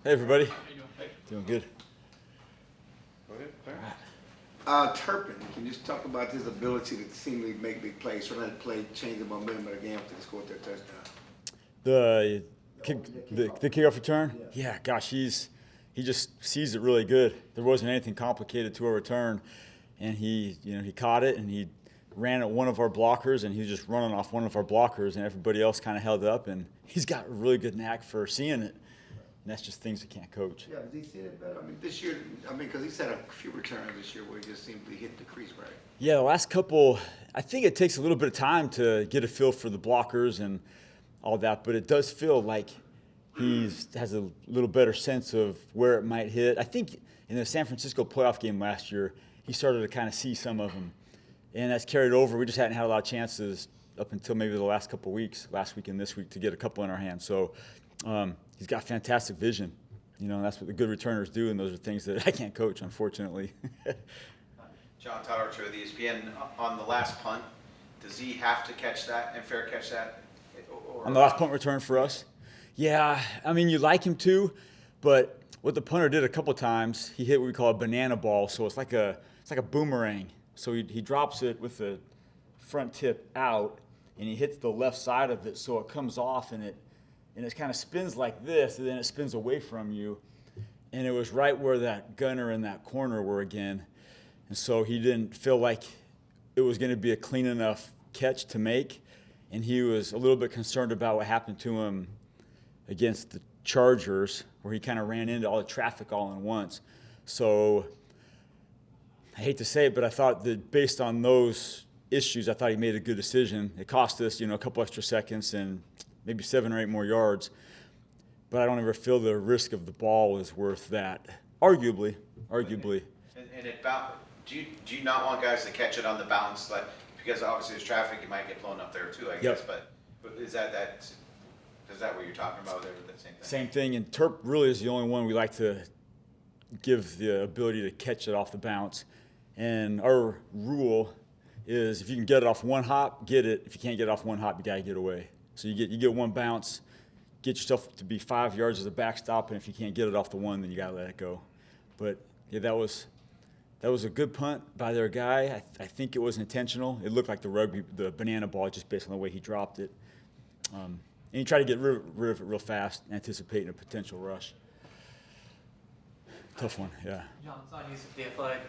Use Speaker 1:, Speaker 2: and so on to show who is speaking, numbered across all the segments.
Speaker 1: Hey, everybody.
Speaker 2: How you doing? Hey.
Speaker 1: Doing good.
Speaker 2: Go ahead.
Speaker 3: Turpin, can you just talk about his ability to seemingly make big plays, so that play change the momentum of the game after they scored their touchdown?
Speaker 1: The kickoff return? Yeah, gosh, he just sees it really good. There wasn't anything complicated to a return, and he caught it and he ran at one of our blockers, and he was just running off one of our blockers, and everybody else kind of held up, and he's got a really good knack for seeing it. And that's just things you can't coach.
Speaker 3: Yeah, does he see it better? I mean, this year, because he's had a few returns this year where he just seemed to hit the crease right.
Speaker 1: Yeah, the last couple, I think it takes a little bit of time to get a feel for the blockers and all that, but it does feel like he has a little better sense of where it might hit. I think in the San Francisco playoff game last year, he started to kind of see some of them, and that's carried over. We just hadn't had a lot of chances up until maybe the last couple of weeks, last week and this week, to get a couple in our hands. So he's got fantastic vision. And that's what the good returners do, and those are things that I can't coach, unfortunately.
Speaker 4: John Fassel of the ESPN, on the last punt, does he have to catch that and fair catch that?
Speaker 1: On the last punt return for us? Yeah, I mean, you'd like him to, but what the punter did a couple times, he hit what we call a banana ball, so it's like a boomerang. So he drops it with the front tip out, and he hits the left side of it, so it comes off, and it kind of spins like this, and then it spins away from you. And it was right where that gunner and that corner were again. And so he didn't feel like it was going to be a clean enough catch to make. And he was a little bit concerned about what happened to him against the Chargers, where he kind of ran into all the traffic all at once. So I hate to say it, but I thought that based on those issues, I thought he made a good decision. It cost us, a couple extra seconds and maybe 7 or 8 more yards. But I don't ever feel the risk of the ball is worth that. Arguably.
Speaker 4: And do you not want guys to catch it on the bounce? Because obviously there's traffic, you might get blown up there too, I guess.
Speaker 1: Yep.
Speaker 4: But is that what you're talking about there? The same thing?
Speaker 1: Same thing. And Terp really is the only one we like to give the ability to catch it off the bounce. And our rule is if you can get it off one hop, get it. If you can't get it off one hop, you got to get away. So you get one bounce, get yourself to be 5 yards as a backstop, and if you can't get it off the one, then you got to let it go. But yeah, that was a good punt by their guy. I think it was intentional. It looked like the banana ball, just based on the way he dropped it. And he tried to get rid of it real fast, anticipating a potential rush. Tough one, yeah.
Speaker 5: John, it's on Yusuf, the Athletic.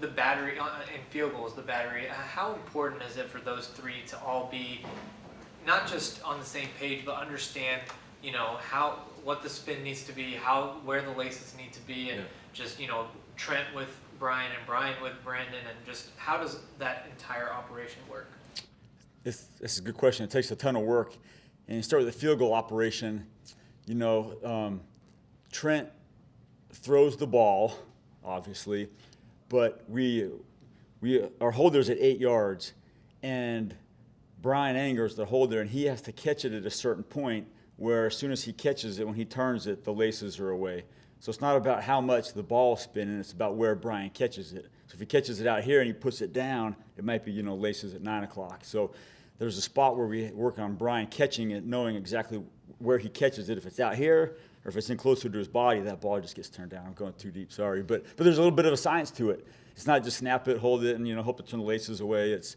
Speaker 5: The battery in field goals, the battery. How important is it for those three to all be not just on the same page, but understand, what the spin needs to be, where the laces need to be, and just, Trent with Brian and Brian with Brandon, and just how does that entire operation work?
Speaker 1: This is a good question. It takes a ton of work. And you start with the field goal operation. Trent throws the ball, obviously, but our holder's at 8 yards, and Brian Anger's the holder, and he has to catch it at a certain point where as soon as he catches it, when he turns it, the laces are away. So it's not about how much the ball's spinning, it's about where Brian catches it. So if he catches it out here and he puts it down, it might be, laces at 9 o'clock. So there's a spot where we work on Brian catching it, knowing exactly where he catches it. If it's out here or if it's in closer to his body, that ball just gets turned down. I'm going too deep, sorry. But there's a little bit of a science to it. It's not just snap it, hold it, and hope to turn the laces away. It's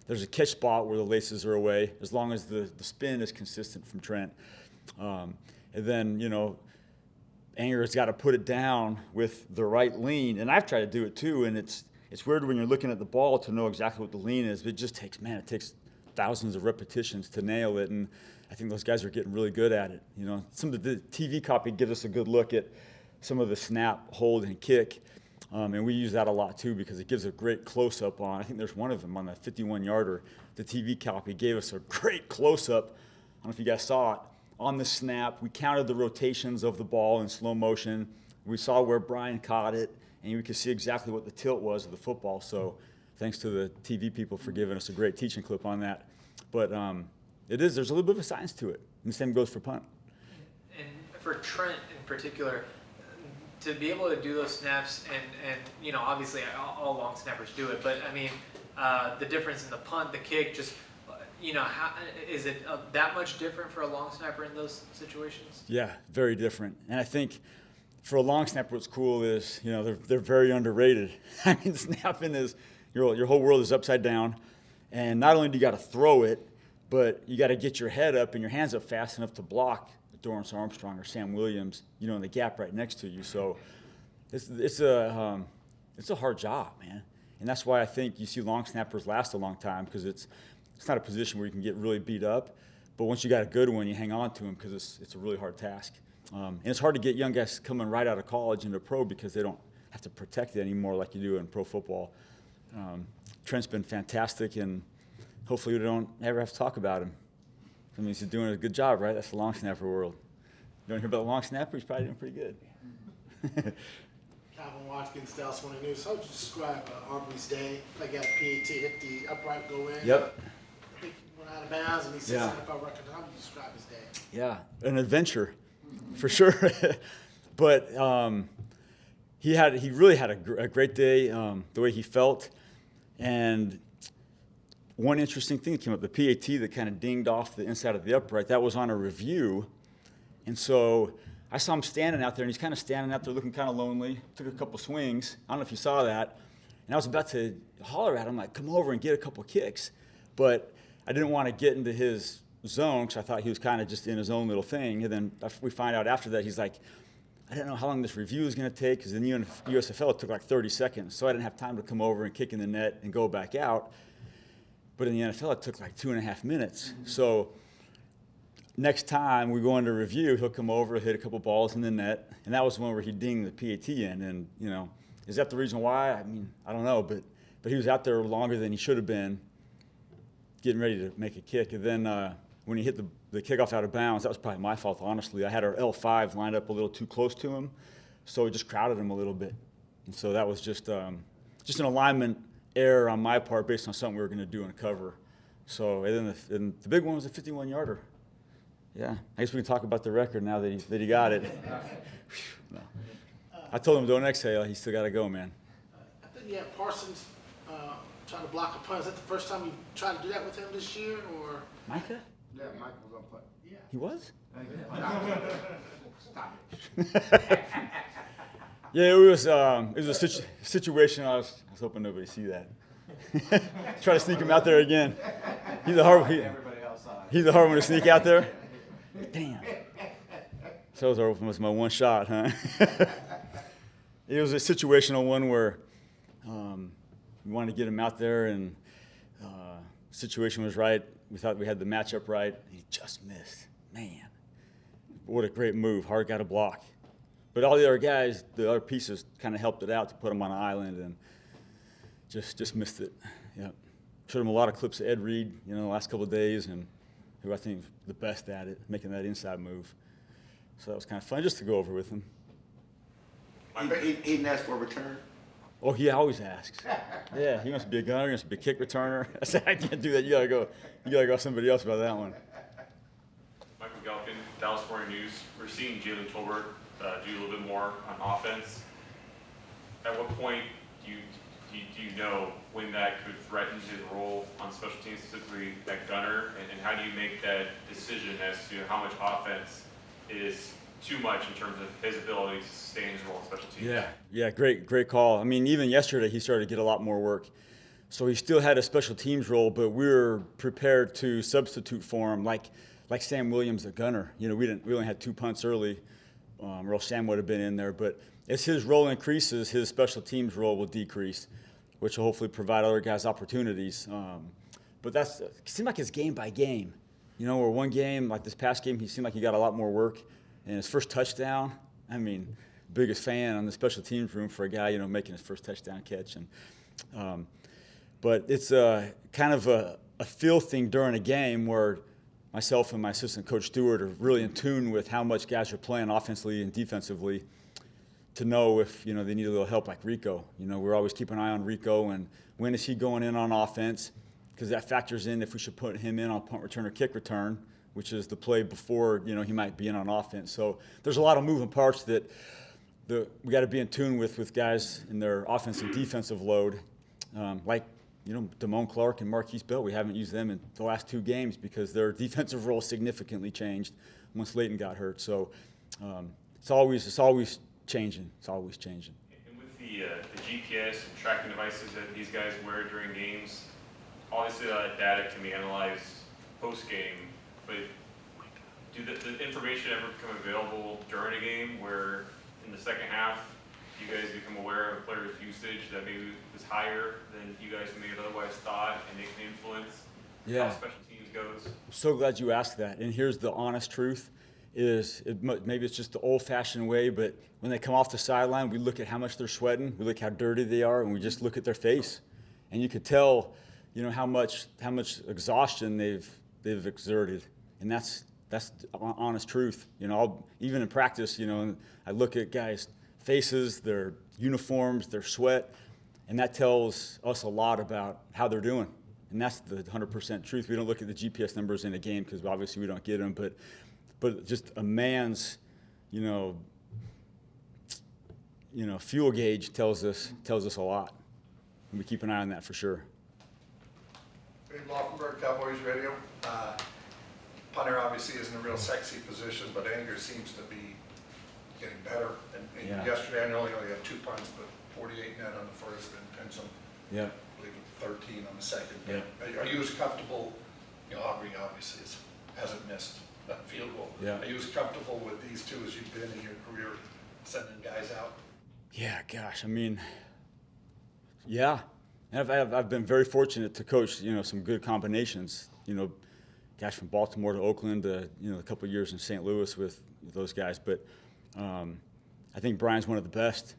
Speaker 1: there's a catch spot where the laces are away, as long as the spin is consistent from Trent. And then, Anger's got to put it down with the right lean. And I've tried to do it too, and it's weird when you're looking at the ball to know exactly what the lean is. But it just takes thousands of repetitions to nail it. And I think those guys are getting really good at it. Some of the TV copy gives us a good look at some of the snap, hold, and kick. And we use that a lot too because it gives a great close-up on. I think there's one of them on the 51-yarder. The TV copy gave us a great close-up. I don't know if you guys saw it. On the snap, we counted the rotations of the ball in slow motion. We saw where Brian caught it, and we could see exactly what the tilt was of the football. So thanks to the TV people for giving us a great teaching clip on that. But there's a little bit of a science to it. And the same goes for punt.
Speaker 5: And for Trent in particular, to be able to do those snaps, and obviously all long snappers do it, but I mean, the difference in the punt, the kick, just, how is it that much different for a long snapper in those situations?
Speaker 1: Yeah, very different. And I think for a long snapper, what's cool is, they're very underrated. I mean, snapping is, your whole world is upside down. And not only do you got to throw it, but you got to get your head up and your hands up fast enough to block Dorrance Armstrong or Sam Williams, in the gap right next to you. So it's a hard job, man. And that's why I think you see long snappers last a long time, because it's not a position where you can get really beat up. But once you got a good one, you hang on to them, because it's a really hard task. And it's hard to get young guys coming right out of college into pro, because they don't have to protect it anymore like you do in pro football. Trent's been fantastic, and hopefully we don't ever have to talk about him. I mean, he's doing a good job, right? That's the long snapper world. You don't hear about the long snapper? He's probably doing pretty good.
Speaker 6: Calvin Watkins, Dallas Morning News. How would you describe Aubrey's day? Like got a PAT, hit the upright, go in.
Speaker 1: Yep.
Speaker 6: I think he went out of bounds, and he says NFL record. How would you describe his day?
Speaker 1: Yeah, an adventure, for sure. But he really had a great day, the way he felt. And one interesting thing that came up, the PAT that kind of dinged off the inside of the upright, that was on a review. And so I saw him standing out there, and he's kind of standing out there looking kind of lonely. Took a couple swings. I don't know if you saw that. And I was about to holler at him, like, come over and get a couple kicks. But I didn't want to get into his zone, because I thought he was kind of just in his own little thing. And then we find out after that, he's like, I didn't know how long this review was going to take, because in the USFL it took like 30 seconds. So I didn't have time to come over and kick in the net and go back out. But in the NFL, it took like 2.5 minutes. So next time we go into review, he'll come over, hit a couple balls in the net. And that was the one where he dinged the PAT in. And, is that the reason why? I mean, I don't know. But he was out there longer than he should have been, getting ready to make a kick. And then when he hit the kickoff out of bounds, that was probably my fault, honestly. I had our L5 lined up a little too close to him, so it just crowded him a little bit. And so that was just an alignment error on my part based on something we were going to do in cover. So and then the big one was a 51-yarder. Yeah, I guess we can talk about the record now that he got it. No. I told him don't exhale. He still got to go, man.
Speaker 6: I think you had Parsons trying to block a punt. Is that the first time you tried to do that with him this year, or?
Speaker 1: Micah?
Speaker 3: Yeah, Mike was on punt.
Speaker 6: Yeah.
Speaker 1: He was?
Speaker 3: Stop it.
Speaker 1: Yeah, it was a situation. I was hoping nobody see that. Try to sneak him out there again. He's a hard one to sneak out there. Damn. So it was my one shot, huh? It was a situational one where we wanted to get him out there, and situation was right. We thought we had the matchup right. He just missed. Man, what a great move. Hard got a block. But all the other guys, the other pieces kind of helped it out to put him on an island, and just missed it. Yep. Showed him a lot of clips of Ed Reed, the last couple of days, and who I think is the best at it, making that inside move. So that was kind of fun just to go over with him.
Speaker 3: He didn't ask for a return.
Speaker 1: Oh, he always asks. Yeah, he wants to be a gunner, he wants to be a kick returner. I said, I can't do that. You gotta go somebody else about that one.
Speaker 7: Michael Galkin, Dallas Morning News. We're seeing Jaylen Tolbert do a little bit more on offense. At what point do you know when that could threaten his role on special teams, specifically at gunner, and how do you make that decision as to how much offense is too much in terms of his ability to sustain his role on special teams?
Speaker 1: Yeah, great call. I mean, even yesterday he started to get a lot more work. So he still had a special teams role, but we were prepared to substitute for him, like Sam Williams, the gunner. We only had 2 punts early, or else Sam would have been in there. But as his role increases, his special teams role will decrease, which will hopefully provide other guys opportunities. But it seemed like it's game by game. Or one game, like this past game, he seemed like he got a lot more work. And his first touchdown, I mean, biggest fan on the special teams room for a guy, making his first touchdown catch. And but it's kind of a feel thing during a game where myself and my assistant coach Stewart are really in tune with how much guys are playing offensively and defensively to know if they need a little help, like Rico. We're always keeping an eye on Rico and when is he going in on offense, because that factors in if we should put him in on punt return or kick return, which is the play before he might be in on offense. So there's a lot of moving parts that we got to be in tune with guys in their offensive and defensive load. Like Damone Clark and Marquise Bell, we haven't used them in the last 2 games because their defensive role significantly changed once Leighton got hurt. So it's always changing. It's always changing.
Speaker 7: And with the GPS and tracking devices that these guys wear during games, obviously that data can be analyzed post-game, but do the information ever become available during a game where in the second half you guys become aware of a player's usage that maybe was higher than you guys may have otherwise thought, and they can influence how special teams goes?
Speaker 1: I'm so glad you asked that. And here's the honest truth: maybe it's just the old-fashioned way, but when they come off the sideline, we look at how much they're sweating, we look how dirty they are, and we just look at their face, and you could tell, how much exhaustion they've exerted, and that's the honest truth. Even in practice, and I look at guys' faces, their uniforms, their sweat, and that tells us a lot about how they're doing. And that's the 100% truth. We don't look at the GPS numbers in a game because obviously we don't get them, but just a man's, fuel gauge tells us a lot, and we keep an eye on that for sure.
Speaker 2: Dave Laufenberg, Cowboys Radio. Punter obviously isn't a real sexy position, but Anger seems to be getting better. And
Speaker 1: Yeah.
Speaker 2: yesterday, I know he only had 2 punts, but 48 net on the first and some,
Speaker 1: Yeah.
Speaker 2: I believe, 13 on the second.
Speaker 1: Yeah.
Speaker 2: Are you as comfortable? Aubrey obviously hasn't missed a field goal.
Speaker 1: Yeah.
Speaker 2: Are you as comfortable with these two as you've been in your career, sending guys out?
Speaker 1: Yeah, gosh, yeah. And I've been very fortunate to coach, some good combinations. Guys from Baltimore to Oakland to, a couple of years in St. Louis with those guys. But I think Brian's one of the best.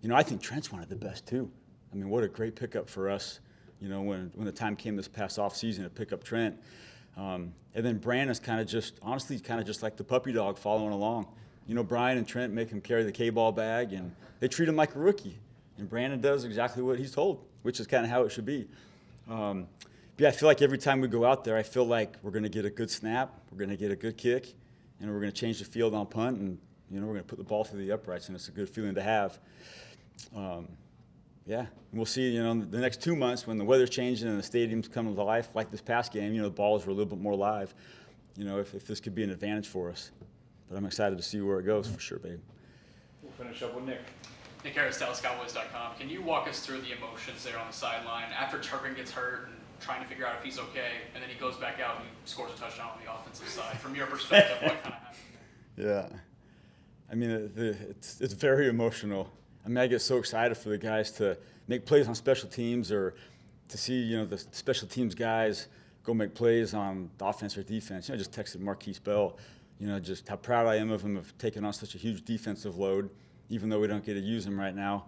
Speaker 1: I think Trent's one of the best too. What a great pickup for us. When the time came this past offseason to pick up Trent. And then Brandon's kind of just like the puppy dog following along. Brian and Trent make him carry the K-ball bag, and they treat him like a rookie. And Brandon does exactly what he's told, which is kind of how it should be. But yeah, I feel like every time we go out there, I feel like we're going to get a good snap, we're going to get a good kick, and we're going to change the field on punt, and we're going to put the ball through the uprights, and it's a good feeling to have. Yeah, and we'll see, the next 2 months when the weather's changing and the stadium's coming to life, like this past game, the balls were a little bit more live, if this could be an advantage for us. But I'm excited to see where it goes for sure, babe.
Speaker 8: We'll finish up with Nick.
Speaker 9: Nick Harris, DallasCowboys.com. Can you walk us through the emotions there on the sideline after Turpin gets hurt and trying to figure out if he's okay, and then he goes back out and scores a touchdown on the offensive side? From your perspective, what kind of happened there?
Speaker 1: Yeah. It's very emotional. I get so excited for the guys to make plays on special teams, or to see, the special teams guys go make plays on the offense or defense. I just texted Marquise Bell, just how proud I am of him of taking on such a huge defensive load, even though we don't get to use him right now,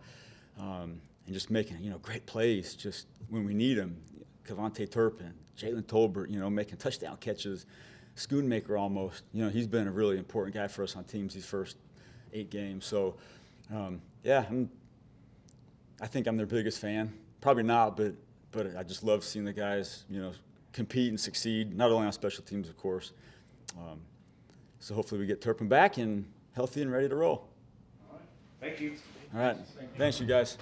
Speaker 1: and just making, great plays just when we need them. Cavante Turpin, Jaylen Tolbert, making touchdown catches, Schoonmaker almost. He's been a really important guy for us on teams these first 8 games. So, yeah, I think I'm their biggest fan. Probably not, but I just love seeing the guys, compete and succeed, not only on special teams, of course. So hopefully we get Turpin back and healthy and ready to roll.
Speaker 8: All right. Thank you.
Speaker 1: All right. Thanks, you guys.